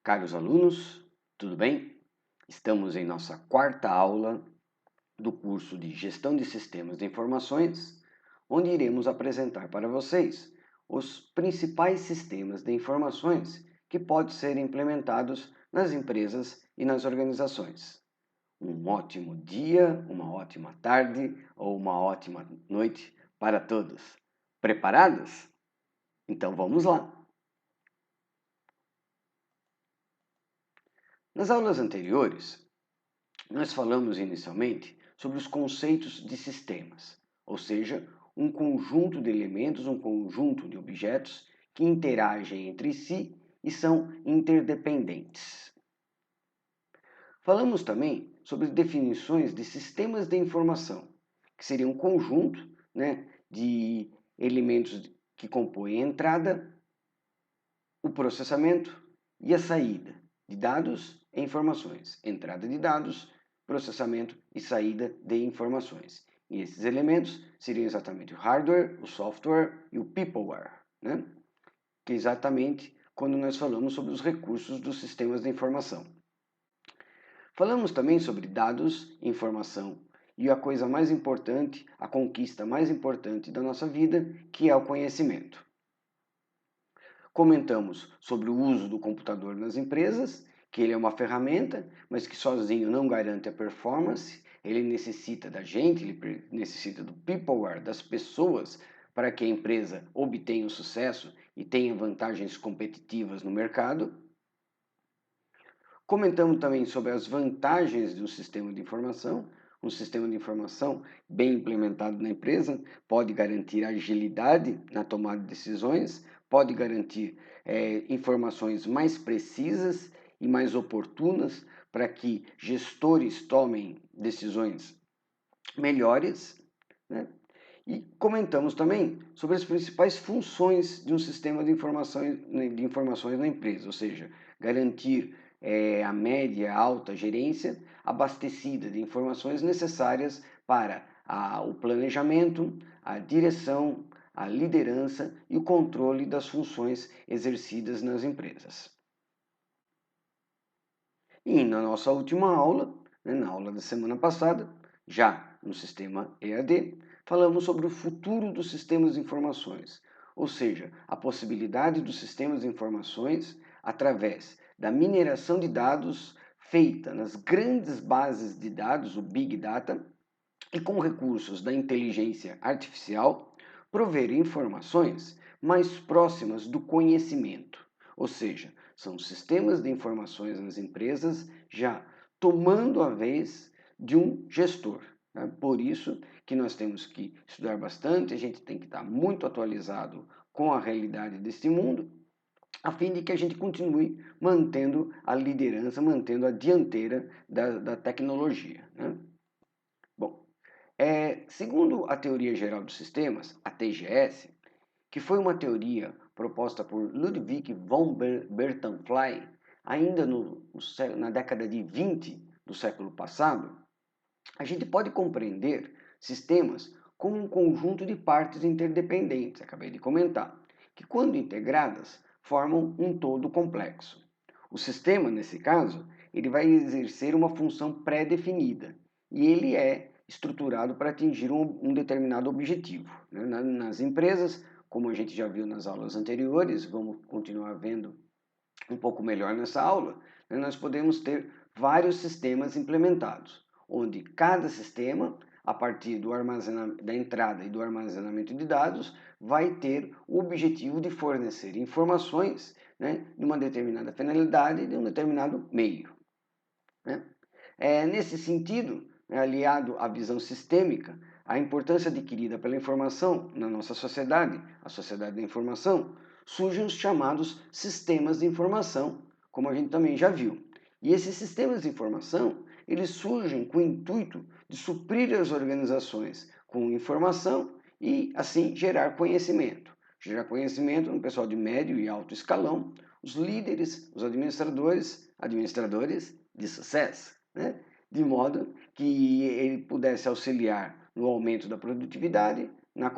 Caros alunos, tudo bem? Estamos em nossa quarta aula do curso de Gestão de Sistemas de Informações, onde iremos apresentar para vocês os principais sistemas de informações que podem ser implementados nas empresas e nas organizações. Um ótimo dia, uma ótima tarde ou uma ótima noite para todos. Preparados? Então vamos lá! Nas aulas anteriores, nós falamos inicialmente sobre os conceitos de sistemas, ou seja, um conjunto de elementos, um conjunto de objetos que interagem entre si e são interdependentes. Falamos também sobre definições de sistemas de informação, que seria um conjunto, de elementos que compõem a entrada, o processamento e a saída de dados e informações. Entrada de dados, processamento e saída de informações. E esses elementos seriam exatamente o hardware, o software e o peopleware, que é exatamente quando nós falamos sobre os recursos dos sistemas de informação. Falamos também sobre dados e informação e a coisa mais importante, a conquista mais importante da nossa vida, que é o conhecimento. Comentamos sobre o uso do computador nas empresas, que ele é uma ferramenta, mas que sozinho não garante a performance. Ele necessita da gente, ele necessita do peopleware, das pessoas, para que a empresa obtenha o sucesso e tenha vantagens competitivas no mercado. Comentamos também sobre as vantagens de um sistema de informação. Um sistema de informação bem implementado na empresa pode garantir agilidade na tomada de decisões, pode garantir informações mais precisas e mais oportunas para que gestores tomem decisões melhores, E comentamos também sobre as principais funções de um sistema de informações na empresa, ou seja, garantir a média, alta gerência abastecida de informações necessárias para o planejamento, a direção, a liderança e o controle das funções exercidas nas empresas. E na nossa última aula, na aula da semana passada, já no sistema EAD, falamos sobre o futuro dos sistemas de informações, ou seja, a possibilidade dos sistemas de informações através da mineração de dados feita nas grandes bases de dados, o Big Data, e com recursos da inteligência artificial, prover informações mais próximas do conhecimento, ou seja, são sistemas de informações nas empresas já tomando a vez de um gestor. Por isso que nós temos que estudar bastante, a gente tem que estar muito atualizado com a realidade deste mundo, a fim de que a gente continue mantendo a liderança, mantendo a dianteira da tecnologia. Bom, segundo a Teoria Geral dos Sistemas, a TGS, que foi uma teoria proposta por Ludwig von Bertalanffy ainda na década de 20 do século passado, a gente pode compreender sistemas como um conjunto de partes interdependentes, acabei de comentar, que quando integradas formam um todo complexo. O sistema, nesse caso, ele vai exercer uma função pré-definida e ele é estruturado para atingir um determinado objetivo. Nas empresas, como a gente já viu nas aulas anteriores, vamos continuar vendo um pouco melhor nessa aula, nós podemos ter vários sistemas implementados, onde cada sistema, a partir da entrada e do armazenamento de dados, vai ter o objetivo de fornecer informações de uma determinada finalidade de um determinado meio. Nesse sentido, aliado à visão sistêmica, a importância adquirida pela informação na nossa sociedade, a sociedade da informação, surgem os chamados sistemas de informação, como a gente também já viu. E esses sistemas de informação, eles surgem com o intuito de suprir as organizações com informação e, assim, gerar conhecimento. Gerar conhecimento no pessoal de médio e alto escalão, os líderes, os administradores de sucesso, de modo que ele pudesse auxiliar no aumento da produtividade, na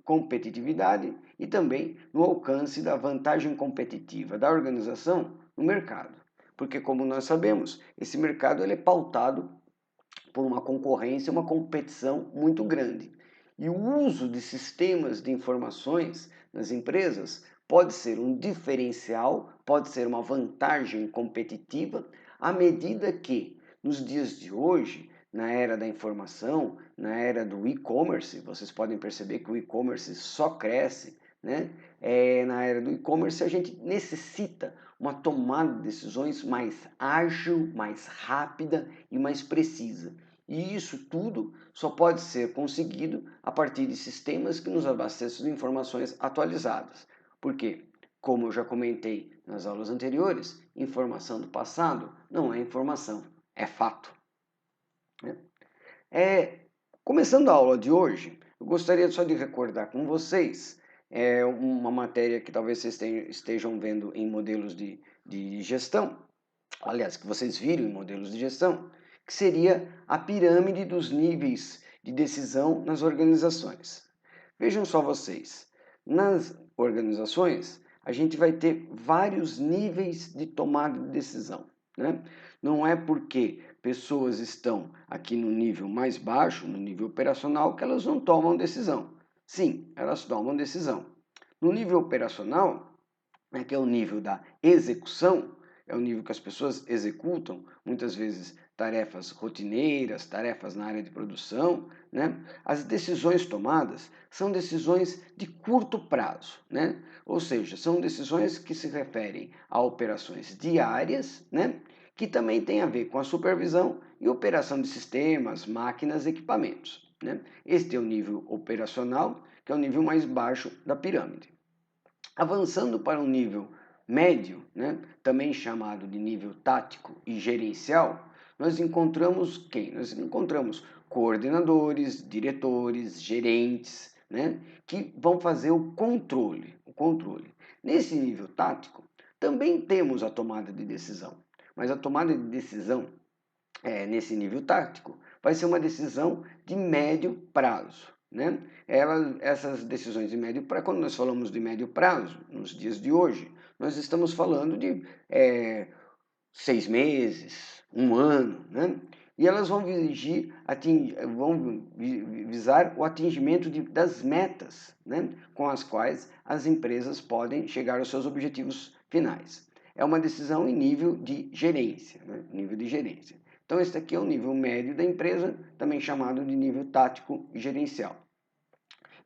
competitividade e também no alcance da vantagem competitiva da organização no mercado. Porque, como nós sabemos, esse mercado ele é pautado por uma concorrência, uma competição muito grande. E o uso de sistemas de informações nas empresas pode ser um diferencial, pode ser uma vantagem competitiva, à medida que, nos dias de hoje, na era da informação, na era do e-commerce, vocês podem perceber que o e-commerce só cresce, né? Na era do e-commerce a gente necessita uma tomada de decisões mais ágil, mais rápida e mais precisa. E isso tudo só pode ser conseguido a partir de sistemas que nos abasteçam de informações atualizadas. Por quê? Como eu já comentei nas aulas anteriores, informação do passado não é informação, é fato. Começando a aula de hoje, eu gostaria só de recordar com vocês uma matéria que talvez vocês estejam vendo em modelos de gestão, aliás, que vocês viram em modelos de gestão, que seria a pirâmide dos níveis de decisão nas organizações. Vejam só vocês, nas organizações a gente vai ter vários níveis de tomada de decisão, né? Não é porque pessoas estão aqui no nível mais baixo, no nível operacional, que elas não tomam decisão. Sim, elas tomam decisão. No nível operacional, que é o nível da execução, é o nível que as pessoas executam, muitas vezes tarefas rotineiras, tarefas na área de produção, né? As decisões tomadas são decisões de curto prazo, né? Ou seja, são decisões que se referem a operações diárias, né? Que também tem a ver com a supervisão e operação de sistemas, máquinas, equipamentos, né? Este é o nível operacional, que é o nível mais baixo da pirâmide. Avançando para um nível médio, né, também chamado de nível tático e gerencial, nós encontramos quem? Nós encontramos coordenadores, diretores, gerentes, né, que vão fazer o controle. Nesse nível tático, também temos a tomada de decisão, mas a tomada de decisão nesse nível tático vai ser uma decisão de médio prazo. Né? Essas decisões de médio prazo, quando nós falamos de médio prazo, nos dias de hoje, nós estamos falando de 6 meses, um ano, né? E elas vão visar o atingimento das metas, né? Com as quais as empresas podem chegar aos seus objetivos finais. É uma decisão em nível de gerência, né? Nível de gerência. Então, esse aqui é o nível médio da empresa, também chamado de nível tático e gerencial.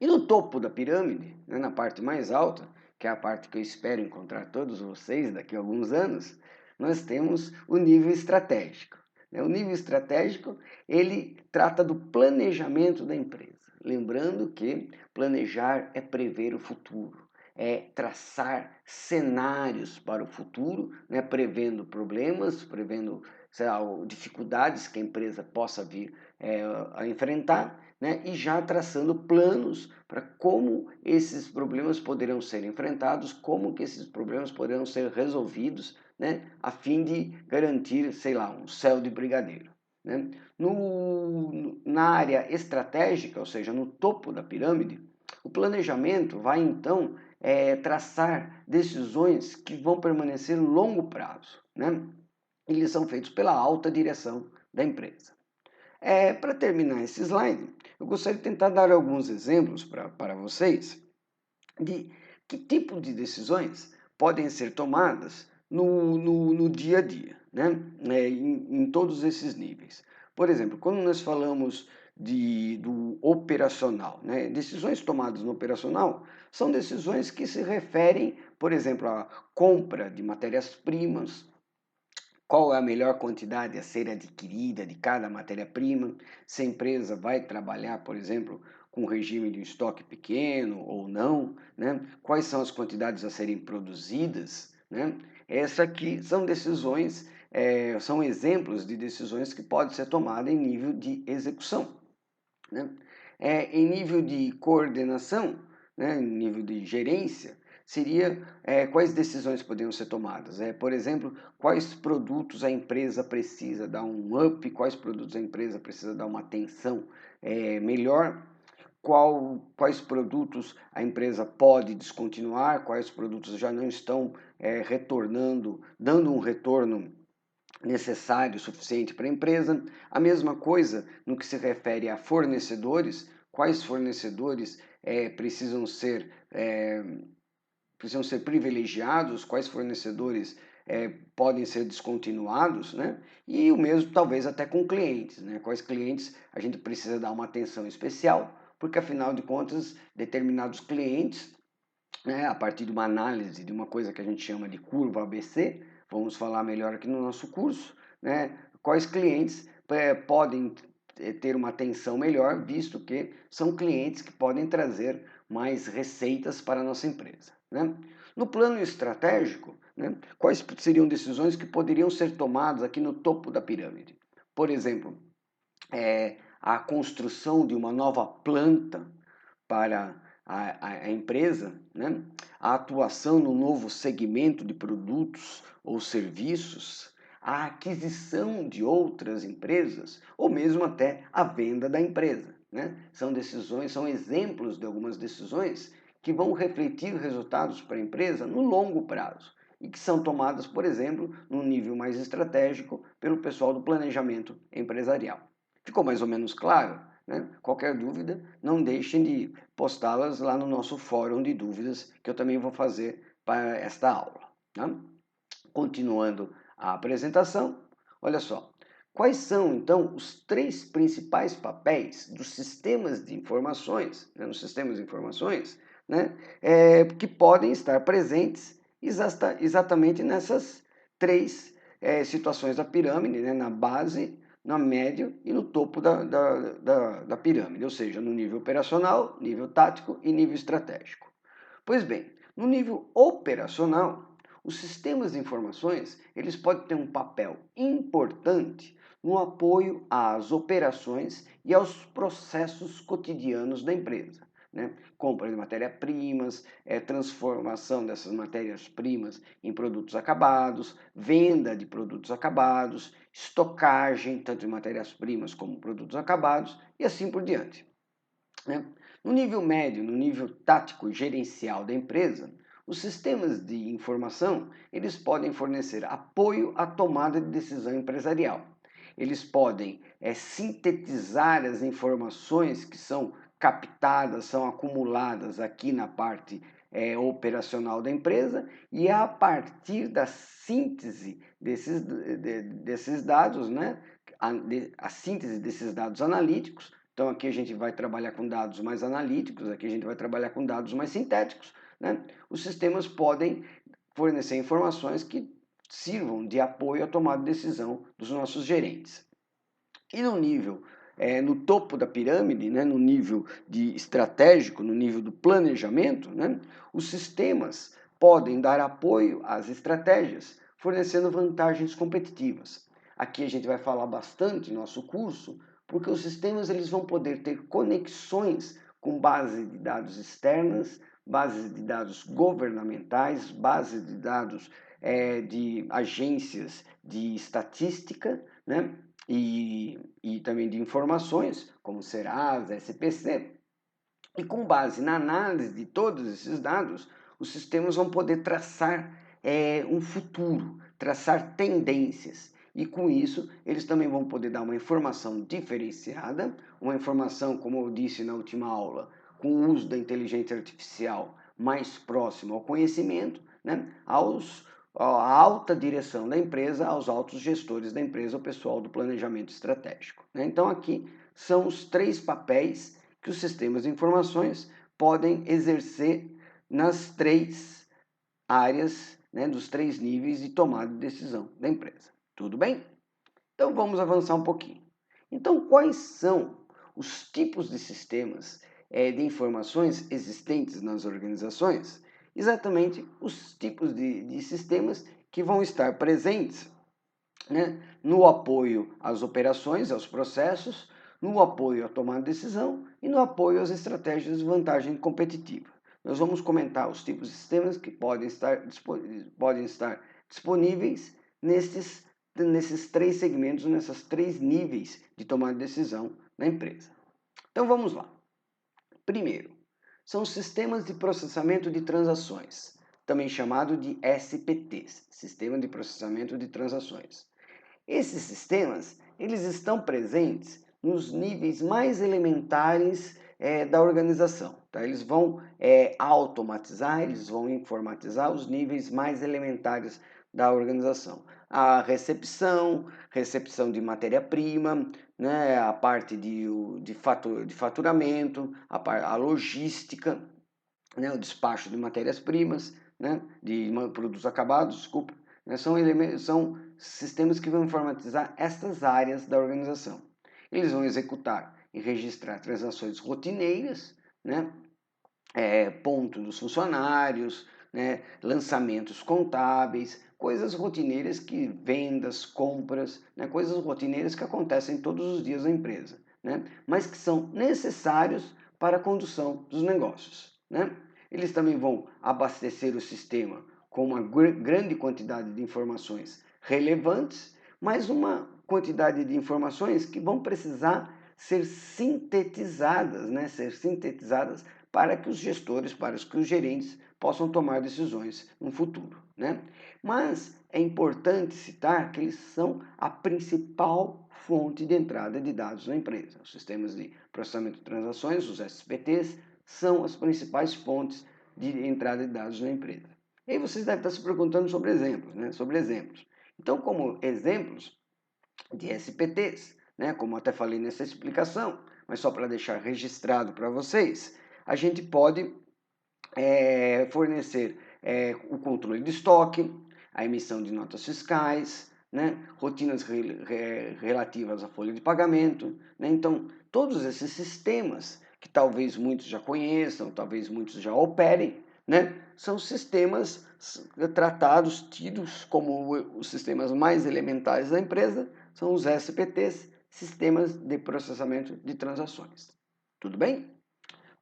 E no topo da pirâmide, né, na parte mais alta, que é a parte que eu espero encontrar todos vocês daqui a alguns anos, nós temos o nível estratégico. O nível estratégico, ele trata do planejamento da empresa. Lembrando que planejar é prever o futuro, é traçar cenários para o futuro, né, prevendo problemas, prevendo dificuldades que a empresa possa vir a enfrentar, né, e já traçando planos para como esses problemas poderão ser enfrentados, como que esses problemas poderão ser resolvidos, né, a fim de garantir, sei lá, um céu de brigadeiro. Né? Na área estratégica, ou seja, no topo da pirâmide, o planejamento vai então traçar decisões que vão permanecer no longo prazo. Né? Eles são feitos pela alta direção da empresa. Para terminar esse slide, eu gostaria de tentar dar alguns exemplos para vocês de que tipo de decisões podem ser tomadas no dia a dia, né? Em todos esses níveis. Por exemplo, quando nós falamos do operacional, né? Decisões tomadas no operacional são decisões que se referem, por exemplo, à compra de matérias-primas, qual é a melhor quantidade a ser adquirida de cada matéria-prima, se a empresa vai trabalhar, por exemplo, com regime de estoque pequeno ou não, né? Quais são as quantidades a serem produzidas, né? Essas aqui são decisões, são exemplos de decisões que podem ser tomadas em nível de execução. Né? Em nível de coordenação, né? Em nível de gerência, seria quais decisões poderiam ser tomadas. Por exemplo, quais produtos a empresa precisa dar um up, quais produtos a empresa precisa dar uma atenção melhor, quais produtos a empresa pode descontinuar, quais produtos já não estão retornando, dando um retorno necessário, suficiente para a empresa. A mesma coisa no que se refere a fornecedores, quais fornecedores precisam ser privilegiados, quais fornecedores podem ser descontinuados, né? E o mesmo talvez até com clientes, né? Quais clientes a gente precisa dar uma atenção especial, porque afinal de contas, determinados clientes, né, a partir de uma análise de uma coisa que a gente chama de curva ABC, vamos falar melhor aqui no nosso curso, né, quais clientes podem ter uma atenção melhor, visto que são clientes que podem trazer mais receitas para a nossa empresa. Né? No plano estratégico, né, quais seriam decisões que poderiam ser tomadas aqui no topo da pirâmide? Por exemplo, a construção de uma nova planta para a empresa, né? A atuação no novo segmento de produtos ou serviços, a aquisição de outras empresas ou mesmo até a venda da empresa. Né? São decisões, são exemplos de algumas decisões que vão refletir resultados para a empresa no longo prazo e que são tomadas, por exemplo, num nível mais estratégico pelo pessoal do planejamento empresarial. Ficou mais ou menos claro? Né? Qualquer dúvida, não deixem de postá-las lá no nosso fórum de dúvidas, que eu também vou fazer para esta aula. Né? Continuando a apresentação, olha só. Quais são, então, os três principais papéis dos sistemas de informações, né, nos sistemas de informações, né, que podem estar presentes exatamente nessas três situações da pirâmide, né, na base, na média e no topo da pirâmide, ou seja, no nível operacional, nível tático e nível estratégico. Pois bem, no nível operacional, os sistemas de informações eles podem ter um papel importante no apoio às operações e aos processos cotidianos da empresa. Né? Compra de matérias-primas, transformação dessas matérias-primas em produtos acabados, venda de produtos acabados, estocagem, tanto de matérias-primas como produtos acabados, e assim por diante. Né? No nível médio, no nível tático e gerencial da empresa, os sistemas de informação eles podem fornecer apoio à tomada de decisão empresarial. Eles podem sintetizar as informações que são captadas, são acumuladas aqui na parte operacional da empresa e a partir da síntese desses dados, né, a síntese desses dados analíticos. Então aqui a gente vai trabalhar com dados mais analíticos, aqui a gente vai trabalhar com dados mais sintéticos. Né? Os sistemas podem fornecer informações que sirvam de apoio à tomada de decisão dos nossos gerentes. E no nível, no topo da pirâmide, né, no nível de estratégico, no nível do planejamento, né, os sistemas podem dar apoio às estratégias, fornecendo vantagens competitivas. Aqui a gente vai falar bastante no nosso curso, porque os sistemas eles vão poder ter conexões com bases de dados externas, bases de dados governamentais, bases de dados de agências de estatística, né? E também de informações, como Serasa, SPC. E com base na análise de todos esses dados, os sistemas vão poder traçar um futuro, traçar tendências. E com isso, eles também vão poder dar uma informação diferenciada, uma informação, como eu disse na última aula, com o uso da inteligência artificial mais próximo ao conhecimento, né, à alta direção da empresa, aos altos gestores da empresa, o pessoal do planejamento estratégico. Né? Então, aqui são os três papéis que os sistemas de informações podem exercer nas três áreas, né, dos três níveis de tomada de decisão da empresa. Tudo bem? Então vamos avançar um pouquinho. Então, quais são os tipos de sistemas de informações existentes nas organizações? Exatamente os tipos de sistemas que vão estar presentes, né, no apoio às operações, aos processos, no apoio à tomada de decisão e no apoio às estratégias de vantagem competitiva. Nós vamos comentar os tipos de sistemas que podem estar disponíveis nesses três segmentos, nesses três níveis de tomada de decisão na empresa. Então vamos lá. Primeiro, são os sistemas de processamento de transações, também chamado de SPTs, Sistema de Processamento de Transações. Esses sistemas, eles estão presentes nos níveis mais elementares da organização. Tá? Eles vão automatizar, eles vão informatizar os níveis mais elementares da organização. A recepção de matéria-prima, né? A parte de faturamento, a logística, né? O despacho de matérias-primas, né? De produtos acabados, desculpa. Né? São sistemas que vão informatizar estas áreas da organização. Eles vão executar e registrar transações rotineiras, né? Ponto dos funcionários, né? Lançamentos contábeis, coisas rotineiras que vendas, compras, né? Coisas rotineiras que acontecem todos os dias na empresa, né? Mas que são necessários para a condução dos negócios, né? Eles também vão abastecer o sistema com uma grande quantidade de informações relevantes, mas uma quantidade de informações que vão precisar ser sintetizadas, né? Ser sintetizadas para que os gestores, para que os gerentes possam tomar decisões no futuro, né? Mas é importante citar que eles são a principal fonte de entrada de dados na empresa. Os sistemas de processamento de transações, os SPTs, são as principais fontes de entrada de dados na empresa. E aí vocês devem estar se perguntando sobre exemplos, né? Sobre exemplos. Então, como exemplos de SPTs, né? Como até falei nessa explicação, mas só para deixar registrado para vocês, a gente pode fornecer o controle de estoque, a emissão de notas fiscais, né? Rotinas relativas à folha de pagamento. Né? Então, todos esses sistemas, que talvez muitos já conheçam, talvez muitos já operem, né? São sistemas tratados, tidos como os sistemas mais elementares da empresa, são os SPTs, Sistemas de Processamento de Transações. Tudo bem?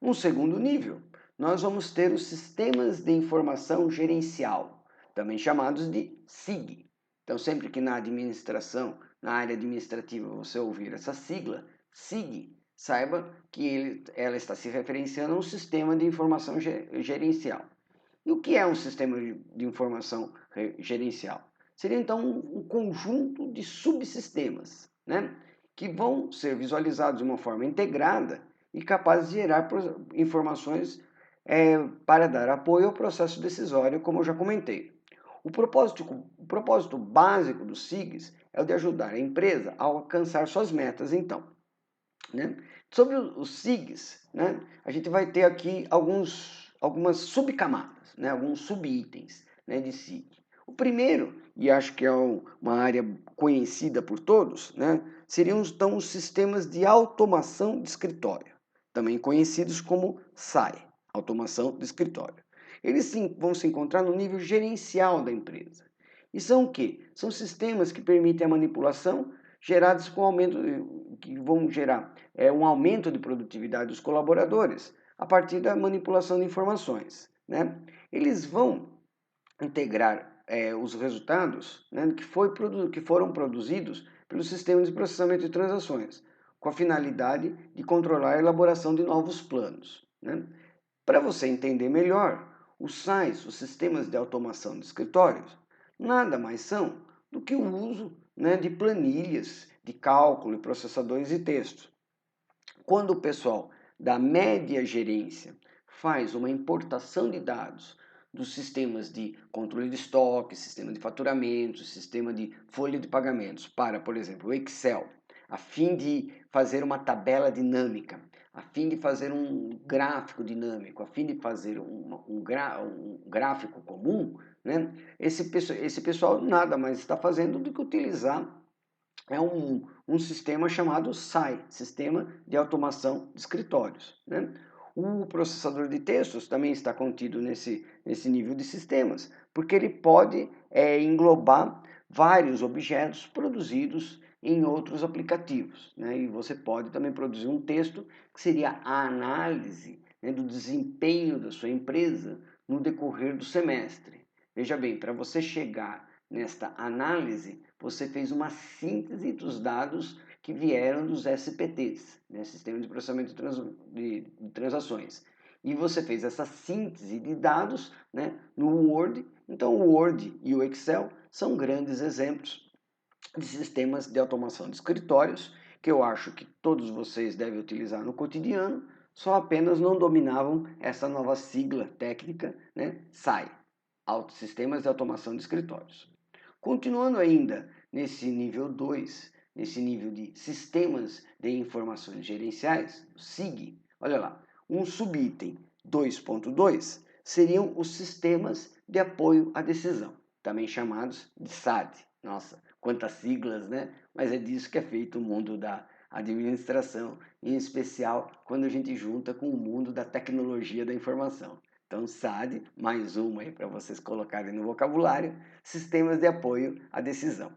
Um segundo nível, nós vamos ter os Sistemas de Informação Gerencial, também chamados de SIG. Então, sempre que na administração, na área administrativa, você ouvir essa sigla, SIG, saiba que ela está se referenciando a um Sistema de Informação Gerencial. E o que é um Sistema de Informação Gerencial? Seria, então, um conjunto de subsistemas, né, que vão ser visualizados de uma forma integrada e capazes de gerar informações para dar apoio ao processo decisório, como eu já comentei. O propósito básico dos SIGs é o de ajudar a empresa a alcançar suas metas, então. Né? Sobre os SIGs, né, a gente vai ter aqui algumas subcamadas, né, alguns subitens, né, de SIG. O primeiro, e acho que é uma área conhecida por todos, né, seriam então os sistemas de automação de escritório, também conhecidos como SAE, automação de escritório. Eles sim, vão se encontrar no nível gerencial da empresa. E são o quê? São sistemas que permitem a manipulação gerados com aumento, que vão gerar um aumento de produtividade dos colaboradores a partir da manipulação de informações. Né? Eles vão integrar os resultados, né, que foram produzidos pelo sistema de processamento de transações, com a finalidade de controlar a elaboração de novos planos. Né? Para você entender melhor, os SAIs, os sistemas de automação de escritórios, nada mais são do que o uso, né, de planilhas de cálculo e processadores de texto. Quando o pessoal da média gerência faz uma importação de dados dos sistemas de controle de estoque, sistema de faturamento, sistema de folha de pagamentos para, por exemplo, o Excel, a fim de fazer uma tabela dinâmica, a fim de fazer um gráfico dinâmico, a fim de fazer um gráfico comum, né? Esse pessoal nada mais está fazendo do que utilizar um sistema chamado SAI, Sistema de Automação de Escritórios. Né? O processador de textos também está contido nesse nível de sistemas, porque ele pode englobar vários objetos produzidos em outros aplicativos. Né? E você pode também produzir um texto que seria a análise, né, do desempenho da sua empresa no decorrer do semestre. Veja bem, para você chegar nesta análise, você fez uma síntese dos dados que vieram dos SPTs, né? Sistema de Processamento de Transações. E você fez essa síntese de dados, né, no Word. Então, o Word e o Excel são grandes exemplos de sistemas de automação de escritórios que eu acho que todos vocês devem utilizar no cotidiano, só apenas não dominavam essa nova sigla técnica, né, SAI, Sistemas de Automação de Escritórios. Continuando ainda nesse nível 2, nesse nível de Sistemas de Informações Gerenciais, SIG, olha lá, um subitem 2.2 seriam os Sistemas de Apoio à Decisão, também chamados de SAD. Nossa, quantas siglas, né? Mas é disso que é feito o mundo da administração, em especial quando a gente junta com o mundo da tecnologia da informação. Então, SAD, mais uma aí para vocês colocarem no vocabulário, sistemas de apoio à decisão.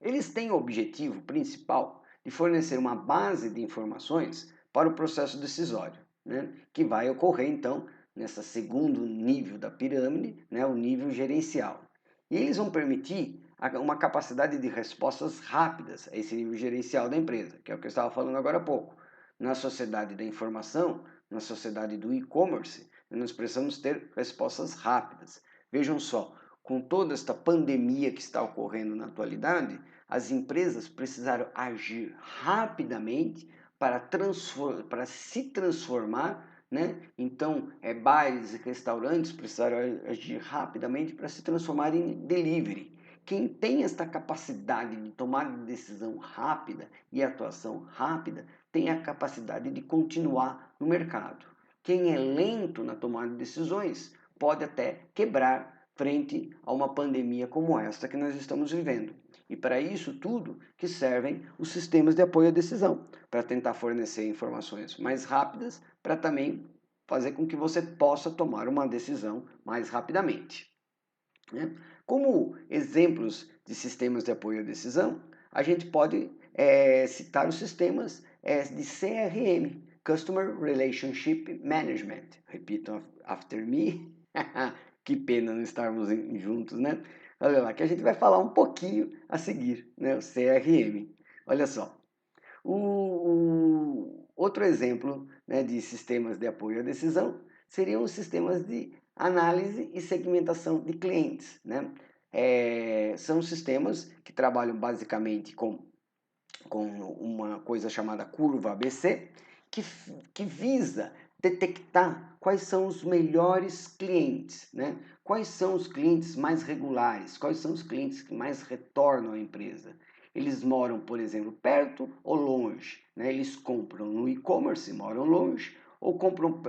Eles têm o objetivo principal de fornecer uma base de informações para o processo decisório, né, que vai ocorrer, então, nesse segundo nível da pirâmide, né, o nível gerencial. E eles vão permitir uma capacidade de respostas rápidas a esse nível gerencial da empresa, que é o que eu estava falando agora há pouco. Na sociedade da informação, na sociedade do e-commerce, nós precisamos ter respostas rápidas. Vejam só, com toda esta pandemia que está ocorrendo na atualidade, as empresas precisaram agir rapidamente para se transformar, né? Então, bares e restaurantes precisaram agir rapidamente para se transformar em delivery. Quem tem esta capacidade de tomar decisão rápida e atuação rápida tem a capacidade de continuar no mercado. Quem é lento na tomada de decisões pode até quebrar frente a uma pandemia como esta que nós estamos vivendo. E para isso tudo que servem os sistemas de apoio à decisão, para tentar fornecer informações mais rápidas, para também fazer com que você possa tomar uma decisão mais rapidamente. Né? Como exemplos de sistemas de apoio à decisão, a gente pode citar os sistemas de CRM, Customer Relationship Management. Repitam after me. Que pena não estarmos juntos, né? Olha lá, que a gente vai falar um pouquinho a seguir, né? O CRM. Olha só. O outro exemplo, né, de sistemas de apoio à decisão seriam os sistemas de análise e segmentação de clientes, né? São sistemas que trabalham basicamente com uma coisa chamada curva ABC, que visa detectar quais são os melhores clientes, né? Quais são os clientes mais regulares, quais são os clientes que mais retornam à empresa. Eles moram, por exemplo, perto ou longe, né? Eles compram no e-commerce, moram longe, ou compram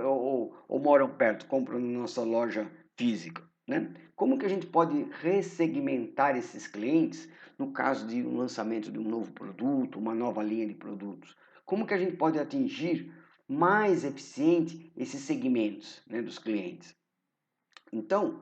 ou moram perto, compram na nossa loja física, né? Como que a gente pode ressegmentar esses clientes no caso de um lançamento de um novo produto, uma nova linha de produtos? Como que a gente pode atingir mais eficiente esses segmentos, né, dos clientes? Então,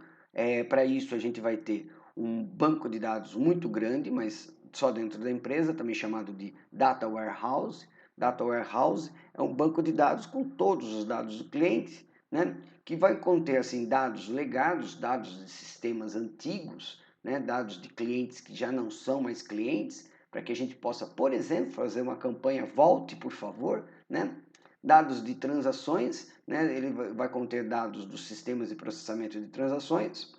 para isso a gente vai ter um banco de dados muito grande, mas só dentro da empresa, também chamado de Data Warehouse. Data Warehouse é um banco de dados com todos os dados do cliente, né, que vai conter assim, dados legados, dados de sistemas antigos, né, dados de clientes que já não são mais clientes, para que a gente possa, por exemplo, fazer uma campanha Volte, por favor, né? Dados de transações, né? Ele vai conter dados dos sistemas de processamento de transações,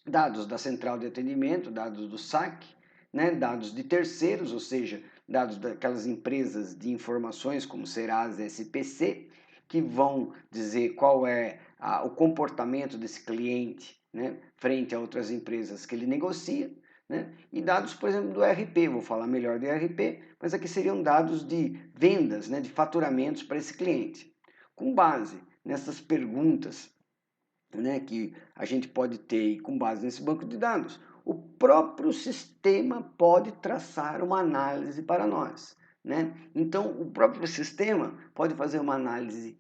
dados da central de atendimento, dados do SAC, né? Dados de terceiros, ou seja, dados daquelas empresas de informações como Serasa e SPC, que vão dizer qual é o comportamento desse cliente, né? Frente a outras empresas que ele negocia. Né? E dados, por exemplo, do ERP, vou falar melhor do ERP, mas aqui seriam dados de vendas, né, de faturamentos para esse cliente. Com base nessas perguntas, né, que a gente pode ter, com base nesse banco de dados, o próprio sistema pode traçar uma análise para nós. Né? Então, o próprio sistema pode fazer uma análise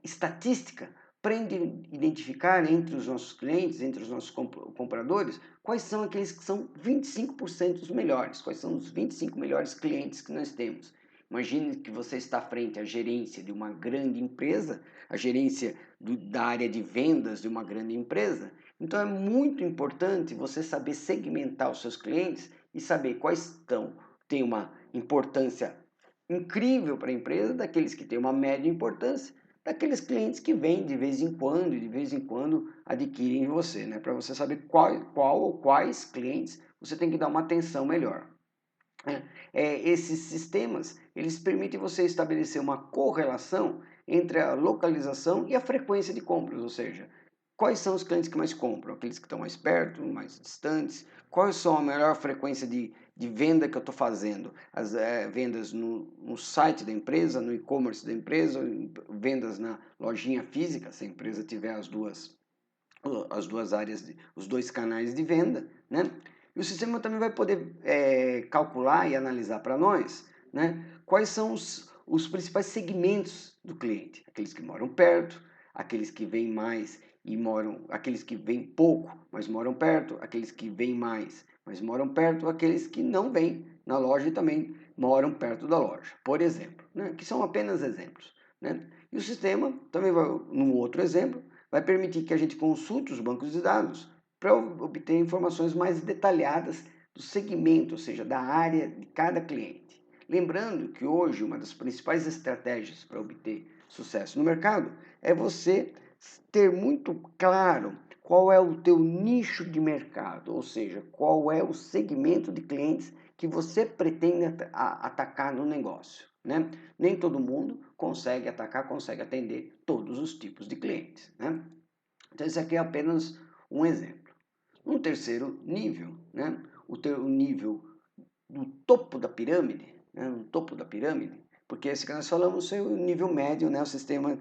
estatística para identificar entre os nossos clientes, entre os nossos compradores, quais são aqueles que são 25% os melhores, quais são os 25 melhores clientes que nós temos. Imagine que você está frente à gerência de uma grande empresa, a gerência da área de vendas de uma grande empresa. Então é muito importante você saber segmentar os seus clientes e saber quais estão têm uma importância incrível para a empresa, daqueles que têm uma média importância, daqueles clientes que vêm de vez em quando e de vez em quando adquirem de você, né? Para você saber qual ou quais clientes você tem que dar uma atenção melhor. Esses sistemas, eles permitem você estabelecer uma correlação entre a localização e a frequência de compras, ou seja, quais são os clientes que mais compram, aqueles que estão mais perto, mais distantes, quais são a melhor frequência de venda que eu estou fazendo, as vendas no site da empresa, no e-commerce da empresa, vendas na lojinha física, se a empresa tiver as duas áreas, os dois canais de venda, né? E o sistema também vai poder calcular e analisar para nós, né, quais são os principais segmentos do cliente. Aqueles que moram perto, aqueles que vêm mais e moram, aqueles que vêm pouco, mas moram perto, aqueles que vêm mais, mas moram perto, aqueles que não vêm na loja e também moram perto da loja, por exemplo, né, que são apenas exemplos, né? E o sistema também vai, num outro exemplo, vai permitir que a gente consulte os bancos de dados para obter informações mais detalhadas do segmento, ou seja, da área de cada cliente. Lembrando que hoje uma das principais estratégias para obter sucesso no mercado é você ter muito claro qual é o teu nicho de mercado, ou seja, qual é o segmento de clientes que você pretende atacar no negócio, né? Nem todo mundo consegue atacar, consegue atender todos os tipos de clientes, né? Então esse aqui é apenas um exemplo. Um terceiro nível, né? O nível do topo da pirâmide, né? No topo da pirâmide, porque esse que nós falamos é o nível médio, né? Os sistemas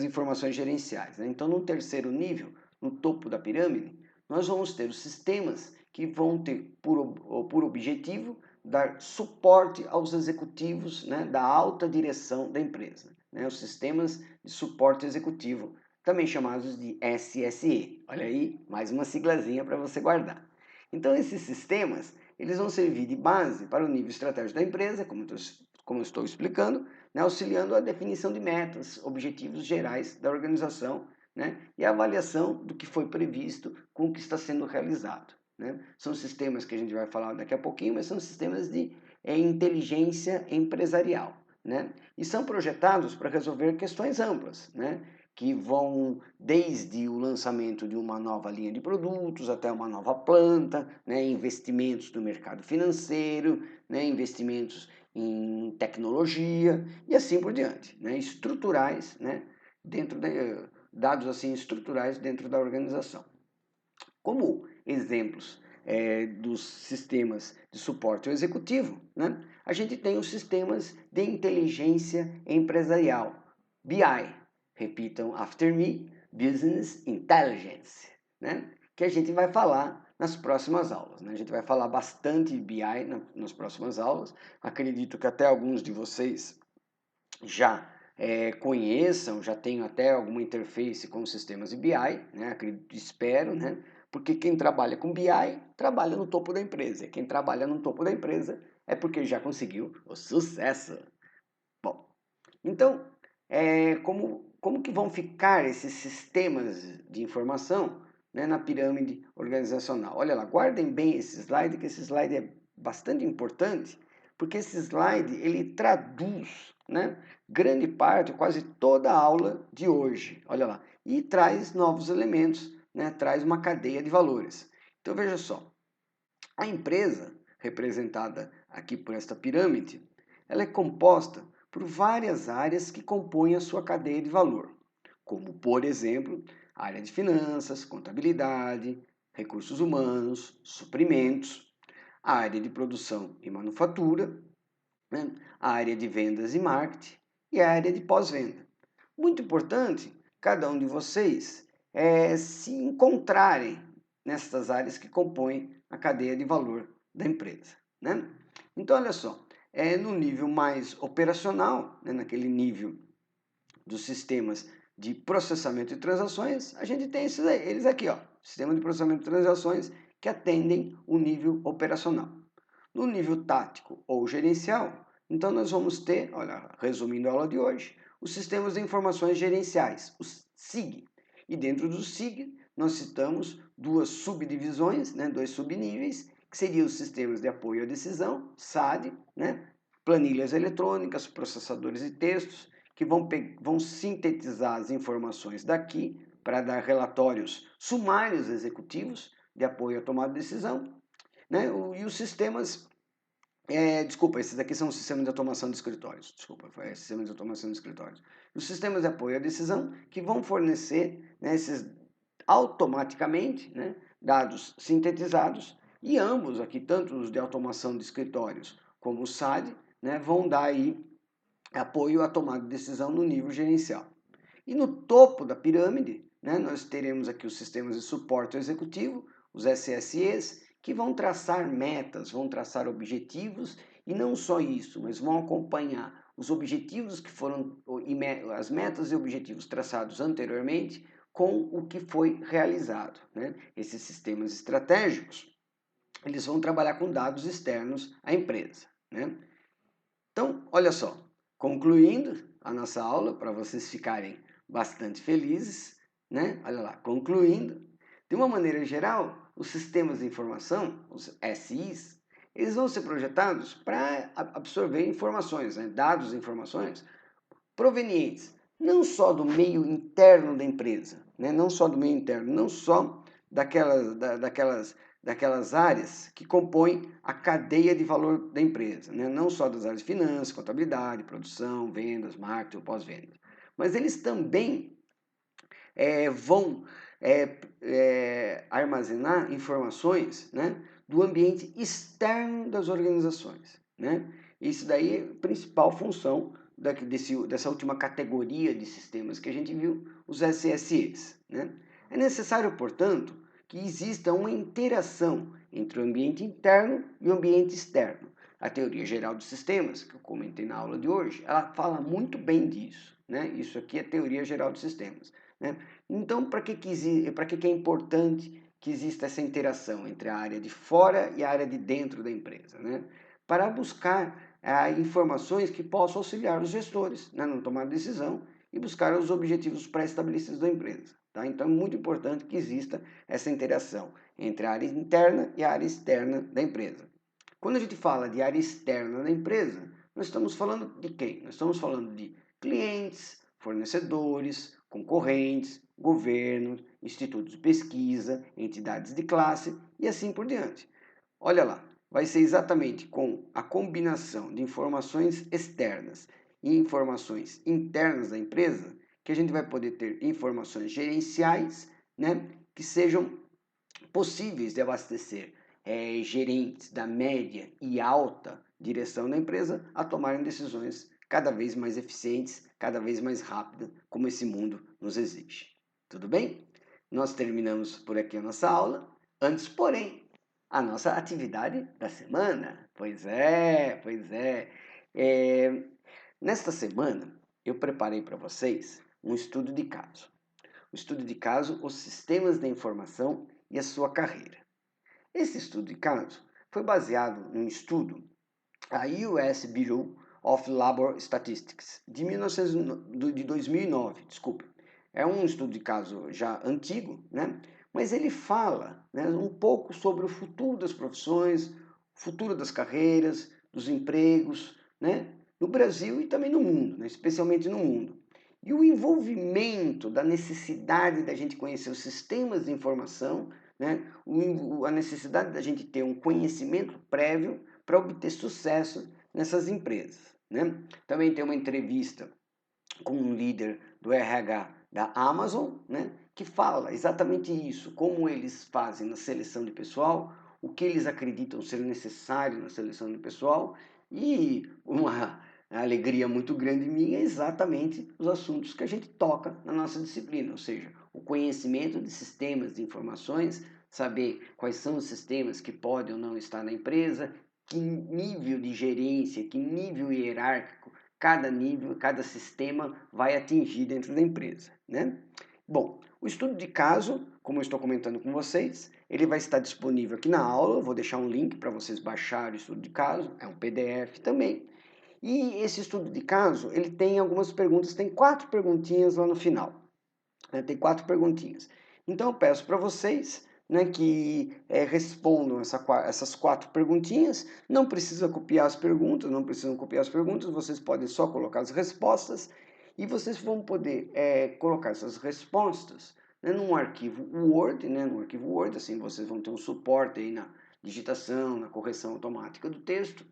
de informações gerenciais, né? Então, no terceiro nível, no topo da pirâmide, nós vamos ter os sistemas que vão ter por objetivo dar suporte aos executivos, né, da alta direção da empresa, né? Os sistemas de suporte executivo, também chamados de SSE. Olha aí, mais uma siglazinha para você guardar. Então, esses sistemas, eles vão servir de base para o nível estratégico da empresa, como eu estou explicando, né, auxiliando a definição de metas, objetivos gerais da organização, né, e a avaliação do que foi previsto com o que está sendo realizado, né. São sistemas que a gente vai falar daqui a pouquinho, mas são sistemas de inteligência empresarial, né, e são projetados para resolver questões amplas, né, que vão desde o lançamento de uma nova linha de produtos até uma nova planta, né, investimentos no mercado financeiro, né, investimentos em tecnologia e assim por diante, né, estruturais, né, dados assim estruturais dentro da organização. Como exemplos dos sistemas de suporte ao executivo, né, a gente tem os sistemas de inteligência empresarial, BI, repitam after me, Business Intelligence, né, que a gente vai falar nas próximas aulas, né? A gente vai falar bastante BI nas próximas aulas. Acredito que até alguns de vocês já conheçam, já tenham até alguma interface com os sistemas de BI, né? Acredito, espero, né? Porque quem trabalha com BI trabalha no topo da empresa. Quem trabalha no topo da empresa é porque já conseguiu o sucesso. Bom, então, como que vão ficar esses sistemas de informação, né, na pirâmide organizacional? Olha lá, guardem bem esse slide, que esse slide é bastante importante, porque esse slide ele traduz, né, grande parte, quase toda a aula de hoje. Olha lá, e traz novos elementos, né, traz uma cadeia de valores. Então veja só, a empresa representada aqui por esta pirâmide, ela é composta por várias áreas que compõem a sua cadeia de valor, como, por exemplo, a área de finanças, contabilidade, recursos humanos, suprimentos, a área de produção e manufatura, né, a área de vendas e marketing e a área de pós-venda. Muito importante, cada um de vocês se encontrarem nessas áreas que compõem a cadeia de valor da empresa, né? Então, olha só, no nível mais operacional, né, naquele nível dos sistemas de processamento de transações, a gente tem eles aqui, ó, sistema de processamento de transações que atendem o nível operacional. No nível tático ou gerencial, então nós vamos ter, olha, resumindo a aula de hoje, os sistemas de informações gerenciais, os SIG. E dentro do SIG, nós citamos duas subdivisões, né, dois subníveis, que seriam os sistemas de apoio à decisão, SAD, né? Planilhas eletrônicas, processadores de textos, que vão sintetizar as informações daqui para dar relatórios sumários executivos de apoio à tomada de decisão, né? E os sistemas, desculpa, esses aqui são os sistemas de automação de escritórios, desculpa, foi sistemas de automação de escritórios. Os sistemas de apoio à decisão que vão fornecer, né, esses automaticamente, né, dados sintetizados, e ambos aqui, tanto os de automação de escritórios como o SAD, né, vão dar aí apoio à tomada de decisão no nível gerencial. E no topo da pirâmide, né, nós teremos aqui os sistemas de suporte ao executivo, os SSEs, que vão traçar metas, vão traçar objetivos, e não só isso, mas vão acompanhar os objetivos que foram, as metas e objetivos traçados anteriormente com o que foi realizado, né? Esses sistemas estratégicos, eles vão trabalhar com dados externos à empresa, né? Então, olha só, concluindo a nossa aula, para vocês ficarem bastante felizes, né? Olha lá, concluindo, de uma maneira geral, os sistemas de informação, os SIs, eles vão ser projetados para absorver informações, né? Dados e informações provenientes não só do meio interno da empresa, né? Não só do meio interno, não só daquelas áreas que compõem a cadeia de valor da empresa, né? Não só das áreas de finanças, contabilidade, produção, vendas, marketing ou pós-vendas, mas eles também vão armazenar informações, né, do ambiente externo das organizações, né? Isso daí é a principal função dessa última categoria de sistemas que a gente viu, os SSEs, né? É necessário, portanto, que exista uma interação entre o ambiente interno e o ambiente externo. A teoria geral dos sistemas, que eu comentei na aula de hoje, ela fala muito bem disso, né? Isso aqui é a teoria geral dos sistemas, né? Então, para que é importante que exista essa interação entre a área de fora e a área de dentro da empresa, né? Para buscar informações que possam auxiliar os gestores, né, no tomar decisão e buscar os objetivos pré-estabelecidos da empresa. Tá? Então, é muito importante que exista essa interação entre a área interna e a área externa da empresa. Quando a gente fala de área externa da empresa, nós estamos falando de quem? Nós estamos falando de clientes, fornecedores, concorrentes, governos, institutos de pesquisa, entidades de classe e assim por diante. Olha lá, vai ser exatamente com a combinação de informações externas e informações internas da empresa que a gente vai poder ter informações gerenciais, né, que sejam possíveis de abastecer gerentes da média e alta direção da empresa a tomarem decisões cada vez mais eficientes, cada vez mais rápidas, como esse mundo nos exige. Tudo bem? Nós terminamos por aqui a nossa aula. Antes, porém, a nossa atividade da semana. Pois é. Nesta semana, eu preparei para vocês um estudo de caso. O estudo de caso, os sistemas da informação e a sua carreira. Esse estudo de caso foi baseado num estudo da US Bureau of Labor Statistics de 2009, desculpa. É um estudo de caso já antigo, né? Mas ele fala, né, um pouco sobre o futuro das profissões, o futuro das carreiras, dos empregos, né, no Brasil e também no mundo, né, especialmente no mundo. E o envolvimento da necessidade da gente conhecer os sistemas de informação, né, a necessidade da gente ter um conhecimento prévio para obter sucesso nessas empresas, né? Também tem uma entrevista com um líder do RH da Amazon, né, que fala exatamente isso, como eles fazem na seleção de pessoal, o que eles acreditam ser necessário na seleção de pessoal, e uma alegria muito grande minha é exatamente os assuntos que a gente toca na nossa disciplina, ou seja, o conhecimento de sistemas de informações, saber quais são os sistemas que podem ou não estar na empresa, que nível de gerência, que nível hierárquico cada nível, cada sistema vai atingir dentro da empresa, né? Bom, o estudo de caso, como eu estou comentando com vocês, ele vai estar disponível aqui na aula, eu vou deixar um link para vocês baixarem o estudo de caso, é um PDF também. E esse estudo de caso, ele tem algumas perguntas, tem 4 perguntinhas lá no final, né? Tem 4 perguntinhas. Então eu peço para vocês, né, que respondam essas 4 perguntinhas. Não precisa copiar as perguntas, não precisam copiar as perguntas, vocês podem só colocar as respostas e vocês vão poder colocar essas respostas, né, num arquivo Word, né, num arquivo Word, assim vocês vão ter um suporte aí na digitação, na correção automática do texto,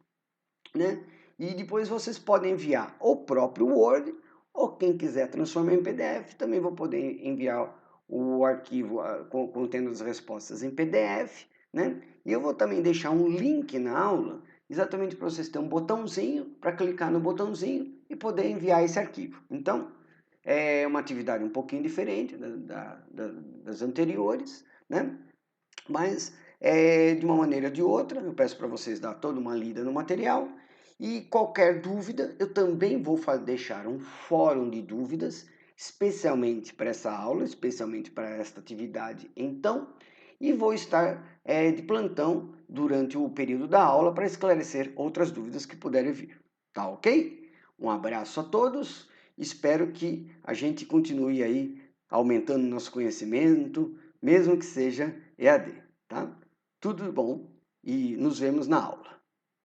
né? E depois vocês podem enviar o próprio Word, ou quem quiser transformar em PDF, também vou poder enviar o arquivo contendo as respostas em PDF, né? E eu vou também deixar um link na aula, exatamente para vocês terem um botãozinho, para clicar no botãozinho e poder enviar esse arquivo. Então, é uma atividade um pouquinho diferente das anteriores, né? Mas, de uma maneira ou de outra, eu peço para vocês dar toda uma lida no material. E qualquer dúvida, eu também vou deixar um fórum de dúvidas, especialmente para essa aula, especialmente para esta atividade. Então, e vou estar de plantão durante o período da aula para esclarecer outras dúvidas que puderem vir. Tá ok? Um abraço a todos. Espero que a gente continue aí aumentando nosso conhecimento, mesmo que seja EAD, tá? Tudo bom e nos vemos na aula.